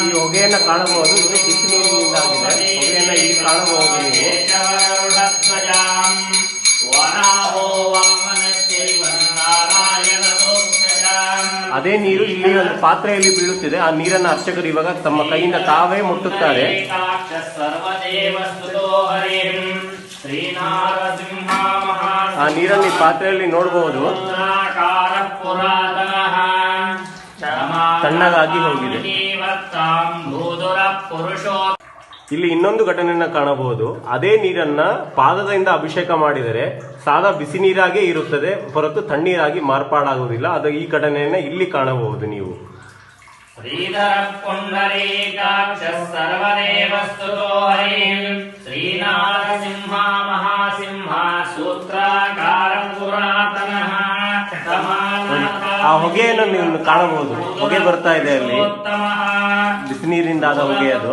ಈ ಹೊಗೆಯನ್ನ ಕಾಣಬಹುದು. ಇದು ಬಿಸಿ ನೀರಿನಿಂದ ಆಗಿದೆ. ಹೊಗೆಯನ್ನ ಇಲ್ಲಿ ಕಾಣಬಹುದು ನೀವು. ಅದೇ ನೀರು ಇಲ್ಲಿ ಒಂದು ಪಾತ್ರೆಯಲ್ಲಿ ಬೀಳುತ್ತಿದೆ. ಆ ನೀರನ್ನು ಅರ್ಚಕರು ಇವಾಗ ತಮ್ಮ ಕೈಯಿಂದ ತಾವೇ ಮುಟ್ಟುತ್ತಾರೆ. ಆ ನೀರನ್ನು ಈ ಪಾತ್ರೆಯಲ್ಲಿ ನೋಡಬಹುದು. ತಣ್ಣಗಾಗಿ ಹೋಗಿದೆ. ಇಲ್ಲಿ ಇನ್ನೊಂದು ಘಟನೆಯನ್ನ ಕಾಣಬಹುದು. ಅದೇ ನೀರನ್ನ ಪಾದದಿಂದ ಅಭಿಷೇಕ ಮಾಡಿದರೆ ಸಾದಾ ಬಿಸಿ ನೀರಾಗೇ ಇರುತ್ತದೆ ಹೊರತು ತಣ್ಣೀರಾಗಿ ಮಾರ್ಪಾಡಾಗುವುದಿಲ್ಲ. ಅದು ಈ ಘಟನೆಯನ್ನ ಇಲ್ಲಿ ಕಾಣಬಹುದು ನೀವು. ಆ ಹೊಗೆಯನ್ನು ನೀವು ಕಾಣಬಹುದು. ಹೊಗೆ ಬರ್ತಾ ಇದೆ ಅಲ್ಲಿ, ಬಿಸಿ ನೀರಿಂದ ಆದ ಹೊಗೆ ಅದು.